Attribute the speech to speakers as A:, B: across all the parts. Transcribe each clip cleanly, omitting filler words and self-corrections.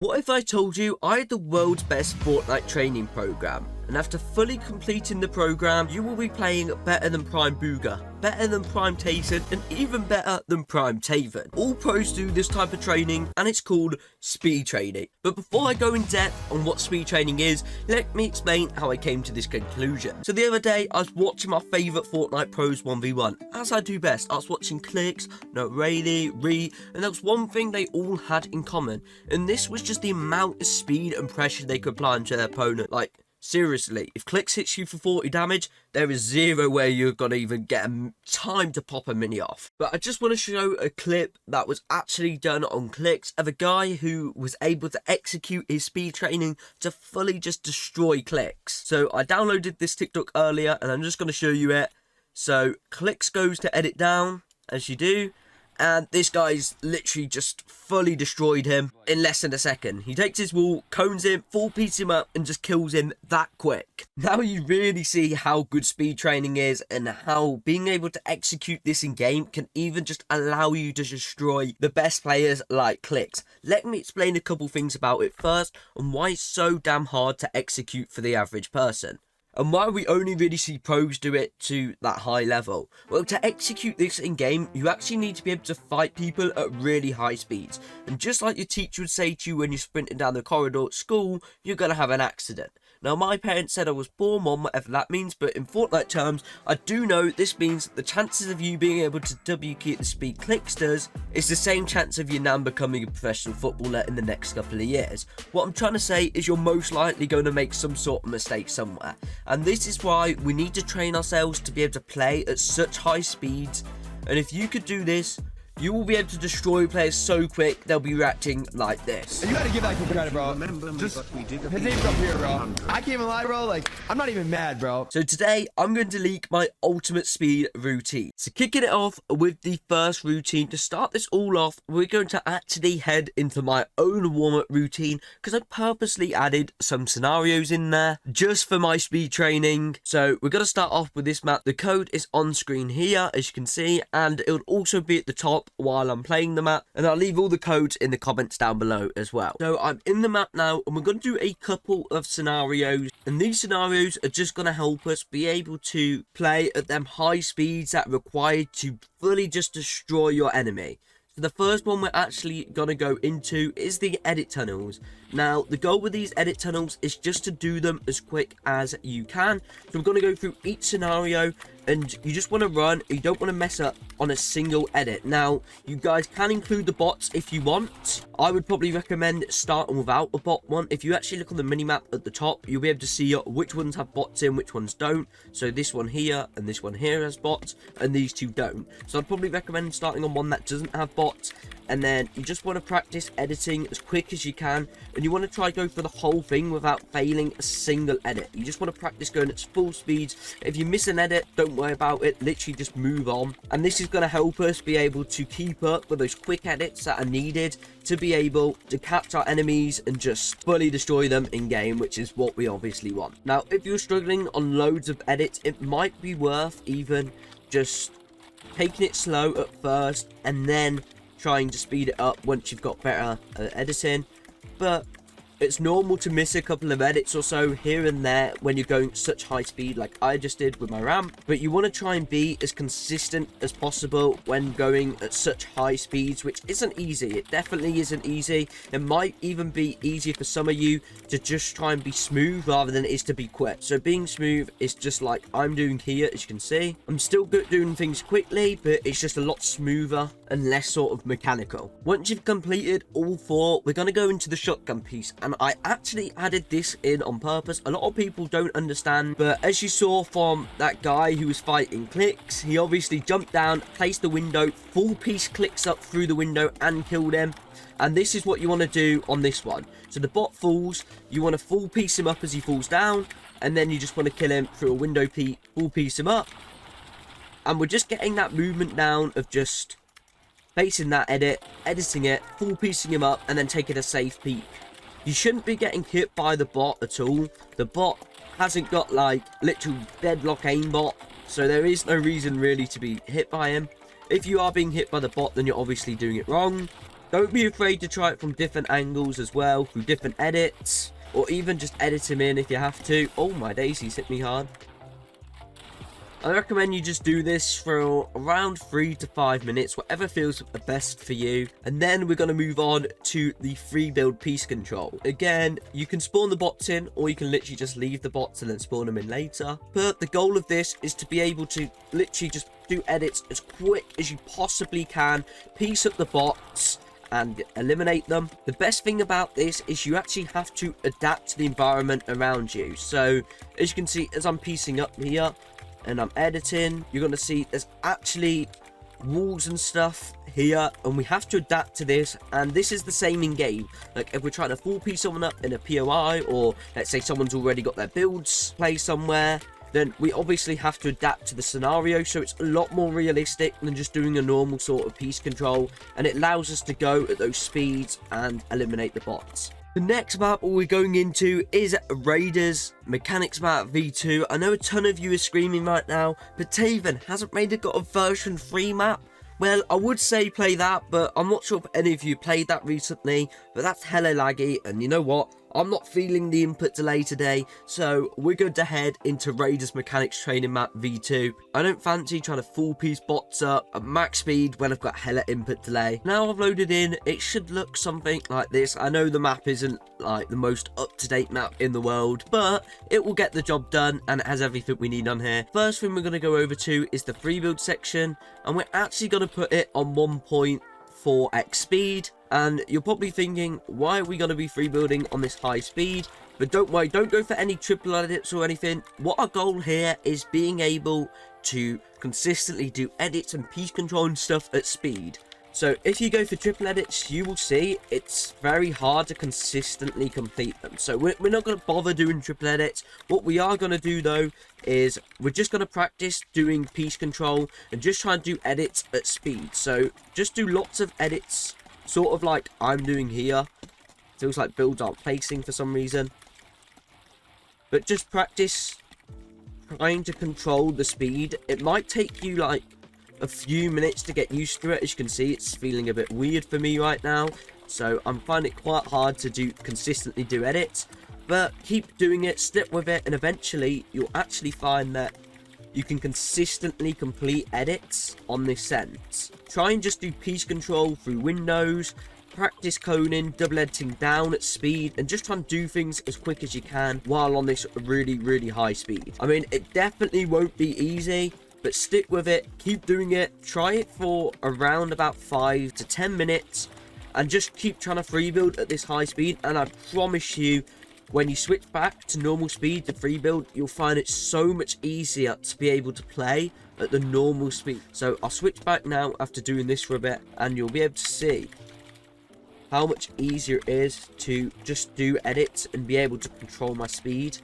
A: What if I told you I had the world's best Fortnite training program, and after fully completing the program, you will be playing better than Prime Booger, better than Prime Tayson, and even better than Prime Taven. All pros do this type of training, and it's called speed training. But before I go in depth on what speed training is, let me explain how I came to this conclusion. So the other day, I was watching my favourite Fortnite pros 1v1. As I do best, I was watching Clicks, No Rayleigh, Ree, and there was one thing they all had in common, and this was just the amount of speed and pressure they could apply onto their opponent. Like, seriously, if Clicks hits you for 40 damage, there is zero way you're gonna even get a time to pop a mini off. But I just want to show a clip that was actually done on Clicks of a guy who was able to execute his speed training to fully just destroy Clicks. So I downloaded this TikTok earlier and I'm just going to show you it. So Clicks goes to edit down, as you do. And this guy's literally just fully destroyed him in less than a second. He takes his wall, cones him, full piece him up, and just kills him that quick. Now you really see how good speed training is and how being able to execute this in game can even just allow you to destroy the best players like Clicks. Let me explain a couple things about it first and why it's so damn hard to execute for the average person. And why we only really see pros do it to that high level. Well, to execute this in game, you actually need to be able to fight people at really high speeds. And just like your teacher would say to you when you're sprinting down the corridor at school, you're going to have an accident. Now, my parents said I was born one, whatever that means, but in Fortnite terms, I do know this means the chances of you being able to W key at the speed Clicks does is the same chance of you now becoming a professional footballer in the next couple of years. What I'm trying to say is you're most likely going to make some sort of mistake somewhere. And this is why we need to train ourselves to be able to play at such high speeds. And if you could do this, you will be able to destroy players so quick, they'll be reacting like this.
B: You gotta give that kid credit, bro. Just, his name's up here, bro. I can't even lie, bro. Like, I'm not even mad, bro.
A: So today, I'm going to leak my ultimate speed routine. So kicking it off with the first routine, to start this all off, we're going to actually head into my own warm-up routine, because I purposely added some scenarios in there, just for my speed training. So we're going to start off with this map. The code is on screen here, as you can see, and it will also be at the top while I'm playing the map, and I'll leave all the codes in the comments down below as well. So I'm in the map now, and we're going to do a couple of scenarios, and these scenarios are just going to help us be able to play at them high speeds that are required to fully just destroy your enemy. So the first one we're actually going to go into is the edit tunnels. Now, the goal with these edit tunnels is just to do them as quick as you can. So we're going to go through each scenario, and you just want to run. You don't want to mess up on a single edit. Now, you guys can include the bots if you want. I would probably recommend starting without a bot one. If you actually look on the minimap at the top, you'll be able to see which ones have bots in, which ones don't. So this one here and this one here has bots, and these two don't. So I'd probably recommend starting on one that doesn't have bots. And then you just want to practice editing as quick as you can, and you want to try go for the whole thing without failing a single edit. You just want to practice going at full speeds. If you miss an edit, don't worry about it, literally just move on. And this is going to help us be able to keep up with those quick edits that are needed to be able to catch our enemies and just fully destroy them in game, which is what we obviously want. Now, if you're struggling on loads of edits, it might be worth even just taking it slow at first and then trying to speed it up once you've got better editing. But it's normal to miss a couple of edits or so here and there when you're going such high speed like I just did with my ramp. But you want to try and be as consistent as possible when going at such high speeds, which isn't easy. It definitely isn't easy. It might even be easier for some of you to just try and be smooth rather than it is to be quick. So being smooth is just like I'm doing here, as you can see. I'm still good at doing things quickly, but it's just a lot smoother and less sort of mechanical. Once you've completed all four, we're going to go into the shotgun piece. And I actually added this in on purpose. A lot of people don't understand, but as you saw from that guy who was fighting Clicks, he obviously jumped down, placed the window, full piece Clicks up through the window and killed him. And this is what you want to do on this one. So the bot falls, you want to full piece him up as he falls down, and then you just want to kill him through a window peek, full piece him up. And we're just getting that movement down of just facing that edit, editing it, full piecing him up, and then taking a safe peek. You shouldn't be getting hit by the bot at all. The bot hasn't got like literal deadlock aimbot, so there is no reason really to be hit by him. If you are being hit by the bot, then you're obviously doing it wrong. Don't be afraid to try it from different angles as well, through different edits, or even just edit him in if you have to. Oh, my daisies hit me hard. I recommend you just do this for around 3 to 5 minutes, whatever feels the best for you. And then we're going to move on to the free build piece control. Again, you can spawn the bots in, or you can literally just leave the bots and then spawn them in later. But the goal of this is to be able to literally just do edits as quick as you possibly can, piece up the bots and eliminate them. The best thing about this is you actually have to adapt to the environment around you. So as you can see, as I'm piecing up here, and I'm editing, you're going to see there's actually walls and stuff here, and we have to adapt to this. And this is the same in game. Like if we're trying to full piece someone up in a POI, or let's say someone's already got their builds placed somewhere, then we obviously have to adapt to the scenario. So it's a lot more realistic than just doing a normal sort of piece control, and it allows us to go at those speeds and eliminate the bots. The next map we're going into is Raiders Mechanics Map V2. I know a ton of you are screaming right now, but Taven, hasn't Raider got a version 3 map? Well, I would say play that, but I'm not sure if any of you played that recently, but that's hella laggy, and you know what? I'm not feeling the input delay today, so we're going to head into Raiders Mechanics Training Map V2. I don't fancy trying to full piece bots up at max speed when I've got hella input delay. Now I've loaded in, it should look something like this. I know the map isn't like the most up-to-date map in the world, but it will get the job done, and it has everything we need on here. First thing we're going to go over to is the free build section, and we're actually going to put it on 1.4x speed. And you're probably thinking, why are we going to be free building on this high speed? But don't worry, don't go for any triple edits or anything. What our goal here is being able to consistently do edits and piece control and stuff at speed. So if you go for triple edits, you will see it's very hard to consistently complete them. So we're not going to bother doing triple edits. What we are going to do though is we're just going to practice doing piece control and just try and do edits at speed. So just do lots of edits, sort of like I'm doing here. Feels like builds aren't placing for some reason. But just practice trying to control the speed. It might take you like a few minutes to get used to it. As you can see, it's feeling a bit weird for me right now. So I'm finding it quite hard to consistently do edits. But keep doing it, stick with it, and eventually you'll actually find that you can consistently complete edits on this sense. Try and just do piece control through windows, practice coning, double editing down at speed, and just try and do things as quick as you can while on this really high speed. I mean, it definitely won't be easy, but stick with it, keep doing it, try it for around about 5 to 10 minutes, and just keep trying to free build at this high speed, and I promise you, when you switch back to normal speed to free build, you'll find it so much easier to be able to play at the normal speed. So I'll switch back now after doing this for a bit, and you'll be able to see how much easier it is to just do edits and be able to control my speed,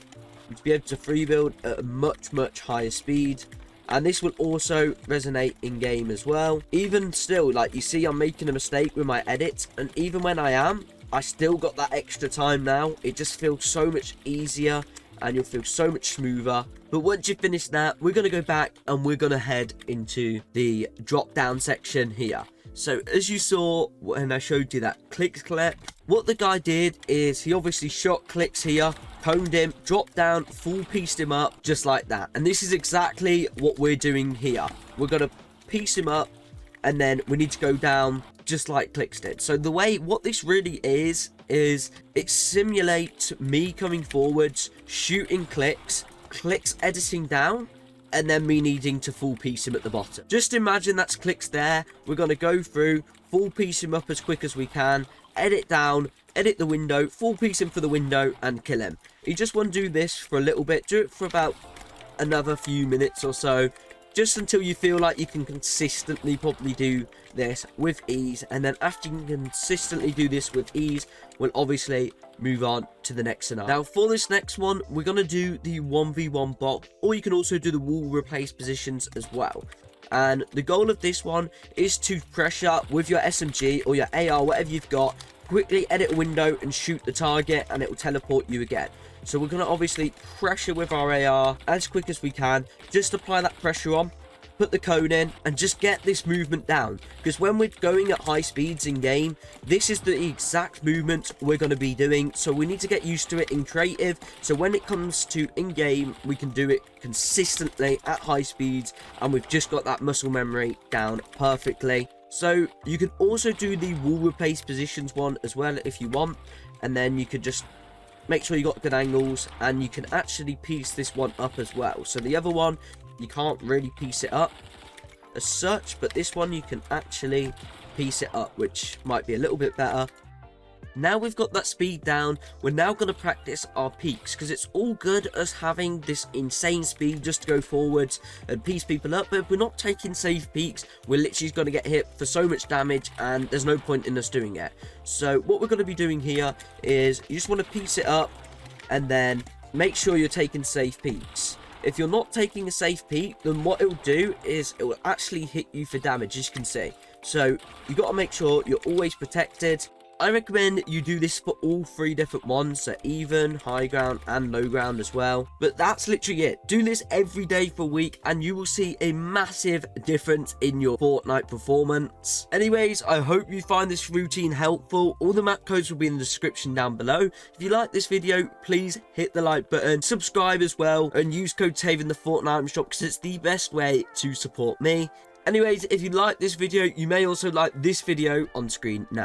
A: and to be able to free build at a much higher speed. And this will also resonate in game as well. Even still, like you see, I'm making a mistake with my edits, and even when I still got that extra time now. It just feels so much easier, and you'll feel so much smoother. But once you finish that, we're going to go back and we're going to head into the drop down section here. So as you saw when I showed you that clicks collect, what the guy did is he obviously shot clicks here, coned him, dropped down, full pieced him up just like that. And this is exactly what we're doing here. We're going to piece him up, and then we need to go down just like clicks did. So the way, what this really is it simulates me coming forwards, shooting clicks editing down, and then me needing to full piece him at the bottom. Just imagine that's clicks there. We're going to go through, full piece him up as quick as we can, edit down, edit the window, full piece him for the window, and kill him. You just want to do this for a little bit. Do it for about another few minutes or so, just until you feel like you can consistently probably do this with ease. And then after you can consistently do this with ease, we'll obviously move on to the next scenario. Now for this next one, we're going to do the 1v1 bot, or you can also do the wall replace positions as well. And the goal of this one is to pressure with your SMG or your AR, whatever you've got, quickly edit a window and shoot the target, and it will teleport you again. So we're going to obviously pressure with our AR as quick as we can. Just apply that pressure on, put the code in, and just get this movement down. Because when we're going at high speeds in game, this is the exact movement we're going to be doing. So we need to get used to it in creative. So when it comes to in game, we can do it consistently at high speeds, and we've just got that muscle memory down perfectly. So you can also do the wall replace positions one as well if you want, and then you could just make sure you got good angles, and you can actually piece this one up as well. So the other one, you can't really piece it up as such, but this one you can actually piece it up, which might be a little bit better. Now we've got that speed down, we're now going to practice our peaks, because it's all good us having this insane speed just to go forwards and piece people up, but if we're not taking safe peaks, we're literally going to get hit for so much damage, and there's no point in us doing it. So what we're going to be doing here is you just want to piece it up, and then make sure you're taking safe peaks. If you're not taking a safe peak, then what it will do is it will actually hit you for damage, as you can see. So you got to make sure you're always protected. I recommend you do this for all 3 different ones, so even, high ground, and low ground as well. But that's literally it. Do this every day for a week, and you will see a massive difference in your Fortnite performance. Anyways, I hope you find this routine helpful. All the map codes will be in the description down below. If you like this video, please hit the like button, subscribe as well, and use code TAVE in the Fortnite shop, because it's the best way to support me. Anyways, if you like this video, you may also like this video on screen now.